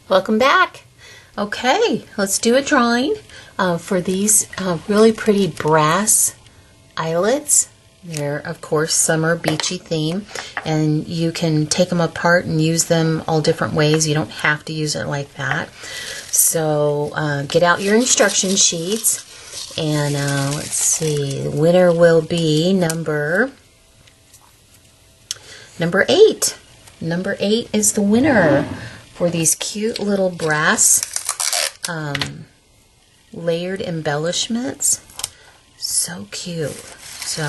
Welcome back. Okay, let's do a drawing for these really pretty brass eyelets. They're, of course, summer beachy theme, and you can take them apart and use them all different ways. You don't have to use it like that. So get out your instruction sheets, and let's see, the winner will be number 8. Number 8 is the winner for these cute little brass layered embellishments. So cute. So,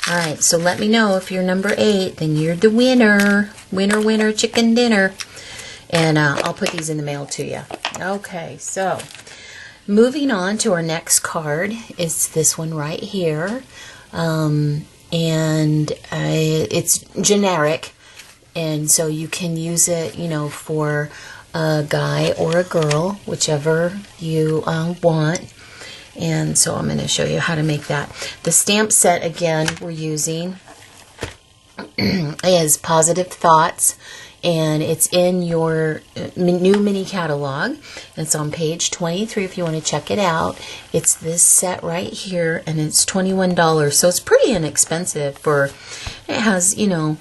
all right, so let me know if you're number 8, then you're the winner. Winner, winner, chicken dinner. And I'll put these in the mail to you. Okay, so moving on to our next card is this one right here. And it's generic. And so you can use it, you know, for a guy or a girl, whichever you want. And so I'm going to show you how to make that. The stamp set, again, we're using is Positive Thoughts. And it's in your new mini catalog. It's on page 23 if you want to check it out. It's this set right here, and it's $21. So it's pretty inexpensive for, it has, you know,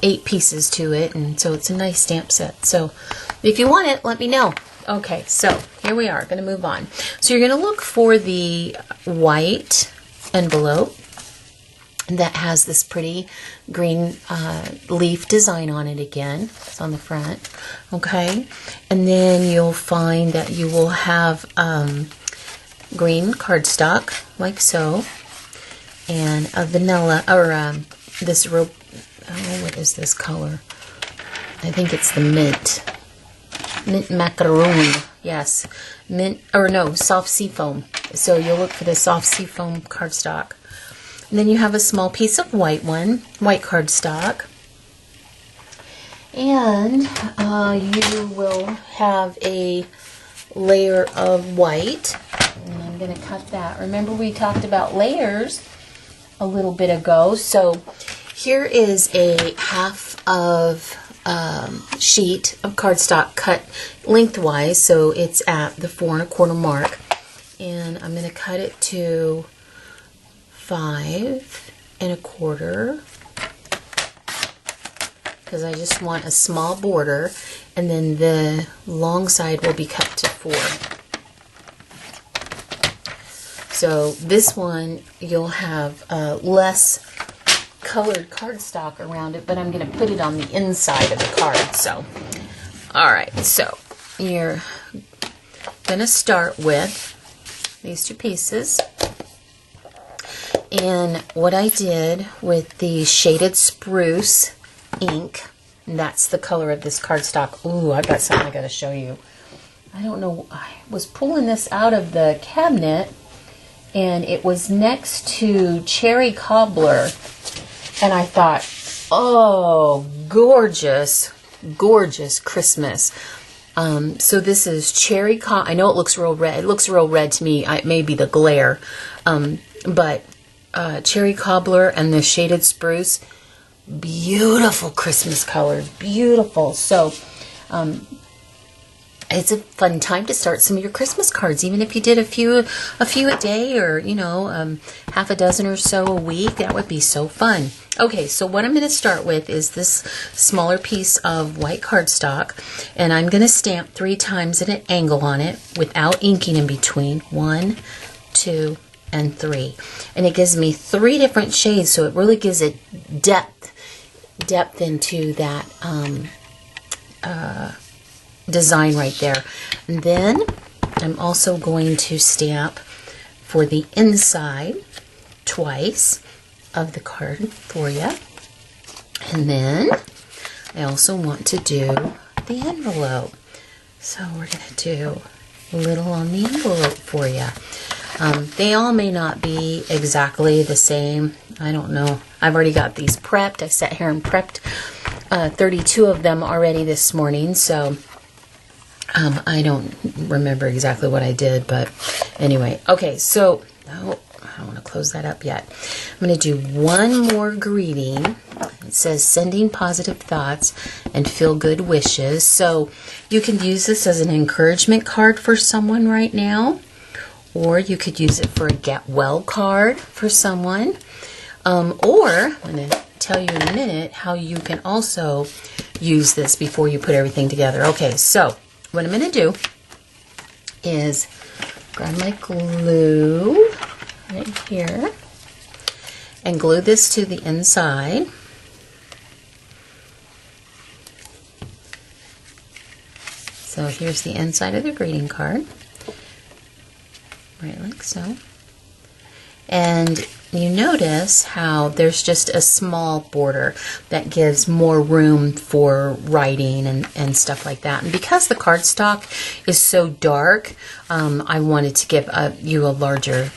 8 pieces to it, and so it's a nice stamp set. So if you want it, let me know. Okay, so here we are, going to move on. So you're going to look for the white envelope that has this pretty green leaf design on it again. It's on the front. Okay, and then you'll find that you will have green cardstock, like so, and a vanilla, or this rope, oh, what is this color? I think it's the mint macaroon. Yes, mint, or no, soft seafoam. So you'll look for the soft seafoam cardstock. And then you have a small piece of white cardstock. And you will have a layer of white. And I'm going to cut that. Remember, we talked about layers a little bit ago. So here is a half of sheet of cardstock cut lengthwise, so it's at the 4 1/4 mark, and I'm going to cut it to 5 1/4 because I just want a small border, and then the long side will be cut to 4. So this one you'll have less colored cardstock around it, but I'm going to put it on the inside of the card. So, all right, so you're going to start with these 2 pieces. And what I did with the shaded spruce ink, and that's the color of this cardstock. Ooh, I've got something I got to show you. I don't know, I was pulling this out of the cabinet, and it was next to Cherry Cobbler. And I thought, oh, gorgeous, gorgeous Christmas. So this is Cherry Cobbler. I know it looks real red. It looks real red to me. It may be the glare. But Cherry Cobbler and the shaded spruce, beautiful Christmas colors. Beautiful. So it's a fun time to start some of your Christmas cards, even if you did a few a day, or, you know, half a dozen or so a week. That would be so fun. Okay, so what I'm going to start with is this smaller piece of white cardstock, and I'm going to stamp 3 times at an angle on it without inking in between. 1, 2, and 3. And it gives me 3 different shades, so it really gives it depth into that design right there. And then I'm also going to stamp for the inside twice of the card for you. And then I also want to do the envelope. So we're going to do a little on the envelope for you. They all may not be exactly the same. I don't know. I've already got these prepped. I sat here and prepped 32 of them already this morning. So I don't remember exactly what I did, but anyway. Okay, so I don't want to close that up yet. I'm going to do one more greeting, It says sending positive thoughts and feel good wishes. So you can use this as an encouragement card for someone right now, or you could use it for a get well card for someone. Or I'm going to tell you in a minute how you can also use this before you put everything together. Okay, so what I'm going to do is grab my glue right here and glue this to the inside. So here's the inside of the greeting card, right like so. And you notice how there's just a small border that gives more room for writing and stuff like that. And because the cardstock is so dark, I wanted to give you a larger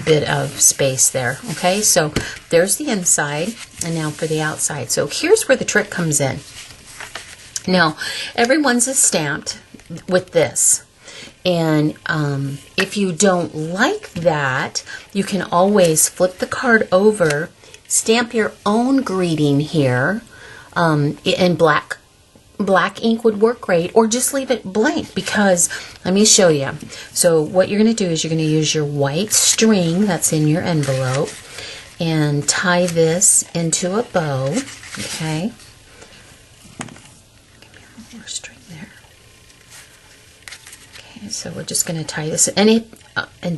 bit of space there. Okay, so there's the inside, and now for the outside. So here's where the trick comes in. Now, everyone's is stamped with this. And if you don't like that, you can always flip the card over, stamp your own greeting here, and black ink would work great, or just leave it blank, because let me show you. So what you're going to do is you're going to use your white string that's in your envelope and tie this into a bow. Okay. Give me a little more string there. Okay, so we're just going to tie this, and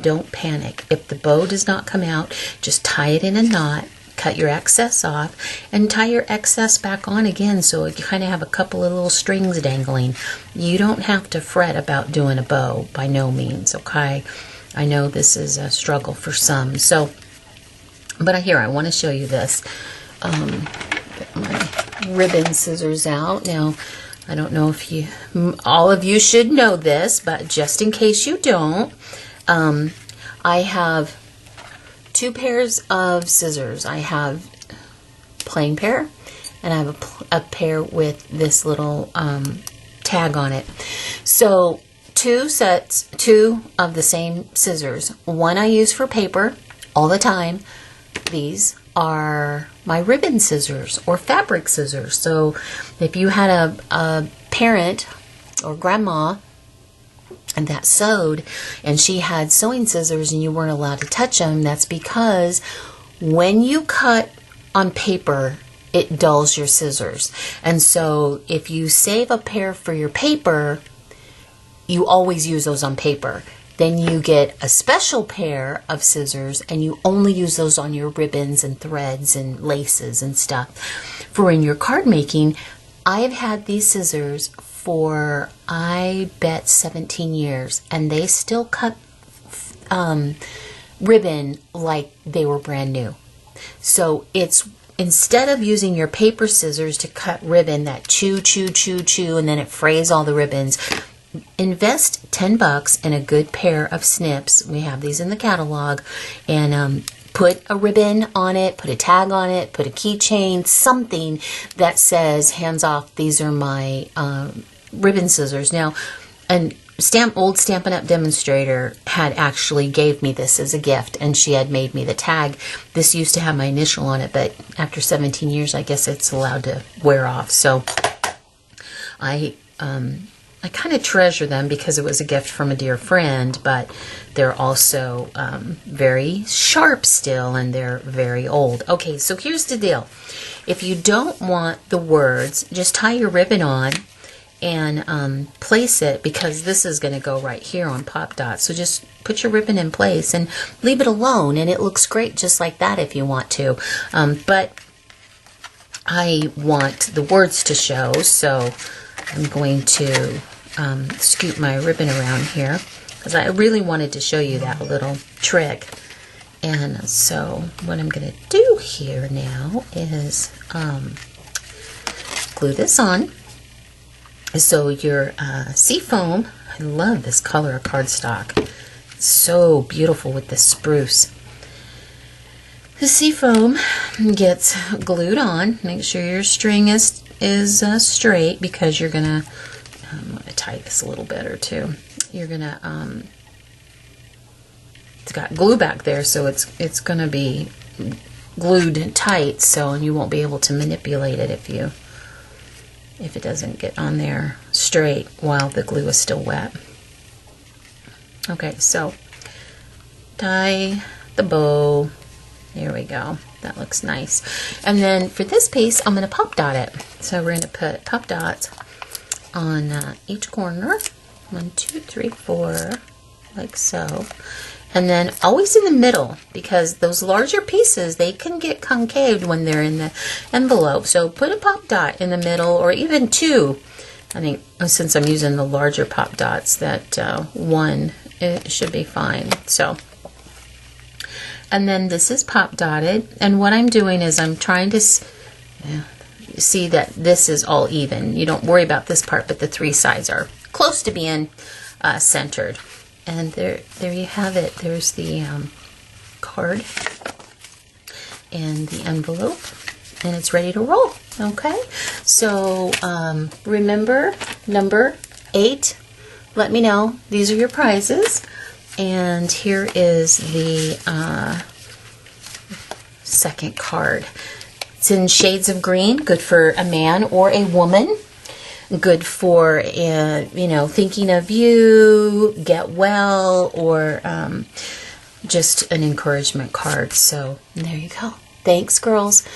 don't panic. If the bow does not come out, just tie it in a knot, cut your excess off, and tie your excess back on again, so you kind of have a couple of little strings dangling. You don't have to fret about doing a bow, by no means, okay? I know this is a struggle for some, so, but here, I want to show you this. Get my ribbon scissors out. Now, I don't know if all of you should know this, but just in case you don't, I have two pairs of scissors. I have plain pair, and I have a pair with this little tag on it. So two of the same scissors. One I use for paper all the time. These are my ribbon scissors or fabric scissors. So if you had a parent or grandma and that sewed, and she had sewing scissors and you weren't allowed to touch them, that's because when you cut on paper, it dulls your scissors. And so if you save a pair for your paper, you always use those on paper. Then you get a special pair of scissors, and you only use those on your ribbons and threads and laces and stuff. For in your card making, I have had these scissors for, I bet, 17 years, and they still cut ribbon like they were brand new. So it's, instead of using your paper scissors to cut ribbon that chew, and then it frays all the ribbons, invest $10 in a good pair of snips. We have these in the catalog, and put a ribbon on it, put a tag on it, put a keychain, something that says hands off, these are my ribbon scissors. Now, an old Stampin' Up! Demonstrator had actually gave me this as a gift, and she had made me the tag. This used to have my initial on it, but after 17 years, I guess it's allowed to wear off. So I kind of treasure them because it was a gift from a dear friend, but they're also very sharp still, and they're very old. Okay, so here's the deal. If you don't want the words, just tie your ribbon on and place it, because this is going to go right here on Pop Dot. So just put your ribbon in place and leave it alone, and it looks great just like that if you want to. But I want the words to show, so I'm going to scoop my ribbon around here, because I really wanted to show you that little trick. And so what I'm going to do here now is glue this on. So your Seafoam, I love this color of cardstock. It's so beautiful with the spruce. The Seafoam gets glued on. Make sure your string is straight, because you're gonna, I'm gonna tie this a little better too. You're gonna, it's got glue back there, so it's gonna be glued tight, so, and you won't be able to manipulate it if it doesn't get on there straight while the glue is still wet. Okay, so tie the bow. There we go. That looks nice. And then for this piece, I'm going to pop dot it. So we're going to put pop dots on each corner. 1, 2, 3, 4, like so. And then always in the middle, because those larger pieces, they can get concaved when they're in the envelope. So put a pop dot in the middle, or even 2. I think since I'm using the larger pop dots, that 1, it should be fine. So. And then this is pop dotted, and what I'm doing is I'm trying to see that this is all even. You don't worry about this part, but the 3 sides are close to being centered. And there you have it. There's the card and the envelope, and it's ready to roll. Okay, so remember number 8. Let me know. These are your prizes. And here is the second card. It's in shades of green, good for a man or a woman. Good for, thinking of you, get well, or just an encouragement card. So there you go. Thanks, girls.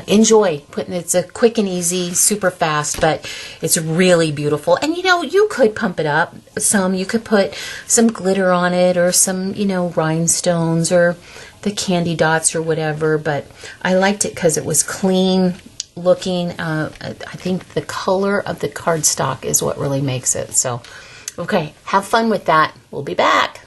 Enjoy. It's a quick and easy, super fast, but it's really beautiful. And you could pump it up some. You could put some glitter on it, or some, rhinestones, or the candy dots, or whatever. But I liked it because it was clean looking. I think the color of the cardstock is what really makes it. So, okay, have fun with that. We'll be back.